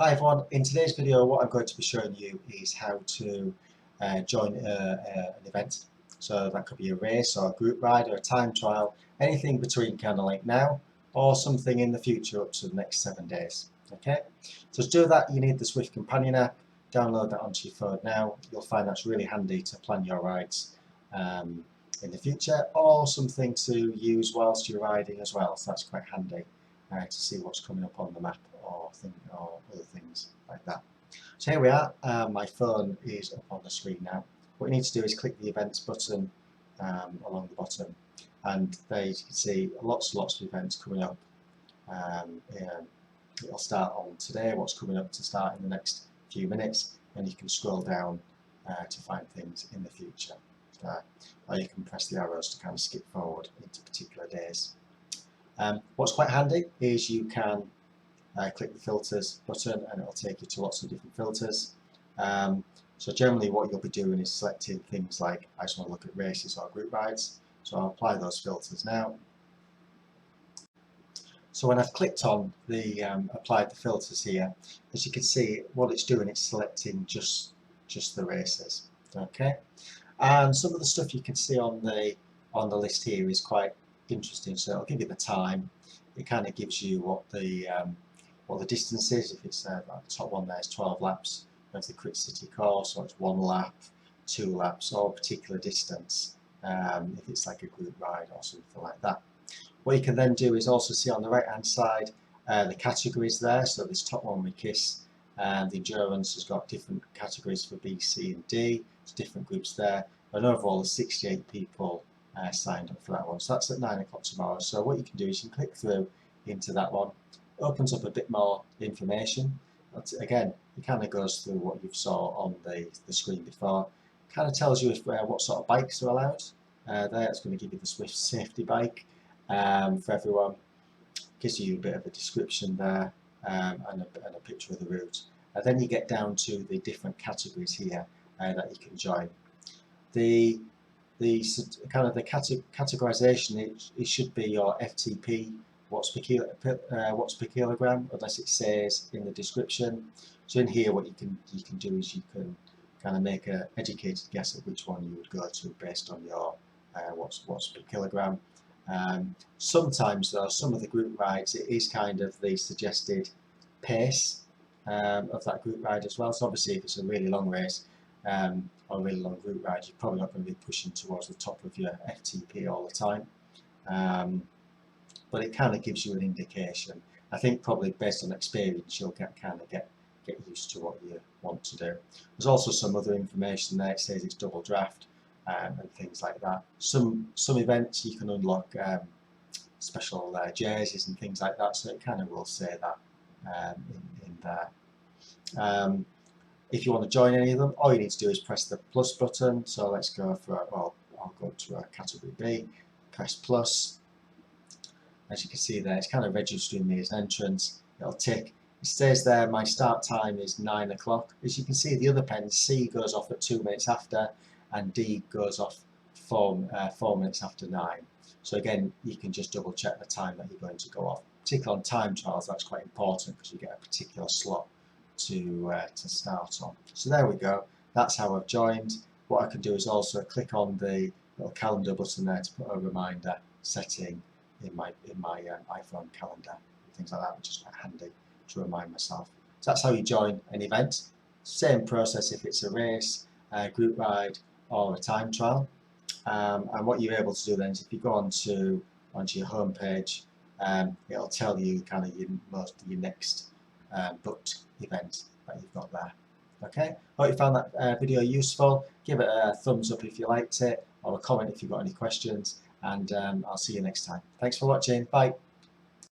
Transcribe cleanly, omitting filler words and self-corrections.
Hi everyone, in today's video what I'm going to be showing you is how to join an event. So that could be a race or a group ride or a time trial, anything between kind of like now or something in the future up to the next 7 days. Okay, so to do that you need the Zwift Companion App. Download that onto your phone now. You'll find that's really handy to plan your rides in the future, or something to use whilst you're riding as well, so that's quite handy to see what's coming up on the map or other things like that. So here we are, my phone is up on the screen now. What you need to do is click the events button along the bottom, and there you can see lots of events coming up. It'll start on today, what's coming up to start in the next few minutes, and you can scroll down to find things in the future. Or you can press the arrows to kind of skip forward into particular days. What's quite handy is you can click the filters button and it'll take you to lots of different filters. So generally what you'll be doing is selecting things like I just want to look at races or group rides, so I'll apply those filters now. So when I've clicked on the applied the filters here, as you can see what it's doing, it's selecting just the races. Okay, and some of the stuff you can see on the list here is quite interesting. So it'll give you the time. It kind of gives you what the distance is. If it's like the top one there is 12 laps of the Crit City course, or it's 1 lap, 2 laps, or a particular distance. If it's like a group ride or something like that. What you can then do is also see on the right hand side the categories there. So this top one we Kiss, and the endurance has got different categories for B, C and D. There's different groups there, and overall there's 68 people signed up for that one. So that's at 9 o'clock tomorrow. So what you can do is you can click through into that one. It opens up a bit more information. But again, it kind of goes through what you saw on the screen before. It kind of tells you what sort of bikes are allowed. There it's going to give you the Zwift safety bike for everyone. Gives you a bit of a description there and a picture of the route. And then you get down to the different categories here that you can join. The kind of the categorization, it should be your FTP, watts per kilogram, unless it says in the description. So in here what you can do is you can kind of make an educated guess at which one you would go to based on your watts per kilogram. Sometimes though, some of the group rides, it is kind of the suggested pace of that group ride as well. So obviously if it's a really long race or a really long group ride, you're probably not going to be pushing towards the top of your FTP all the time. But it kind of gives you an indication. I think probably based on experience you'll get used to what you want to do. There's also some other information there. It says it's double draft and things like that. Some events you can unlock special jerseys and things like that, so it kind of will say that in there. If you want to join any of them, all you need to do is press the plus button. So let's go for, well, I'll go to a category B, press plus. As you can see there, it's kind of registering me as an entrance. It'll tick. It says there my start time is 9 o'clock. As you can see, the other pen, C goes off at 2 minutes after, and D goes off 4 minutes after 9. So again, you can just double check the time that you're going to go off. Particularly on time trials, that's quite important because you get a particular slot to start on. So there we go. That's how I've joined. What I can do is also click on the little calendar button there to put a reminder setting in my iPhone calendar and things like that, which is quite handy to remind myself. So that's how you join an event. Same process if it's a race, a group ride, or a time trial. And what you're able to do then is if you go onto your home page, it'll tell you kind of your next booked event that you've got there. Okay, hope you found that video useful. Give it a thumbs up if you liked it, or a comment if you've got any questions, and I'll see you next time. Thanks for watching. Bye.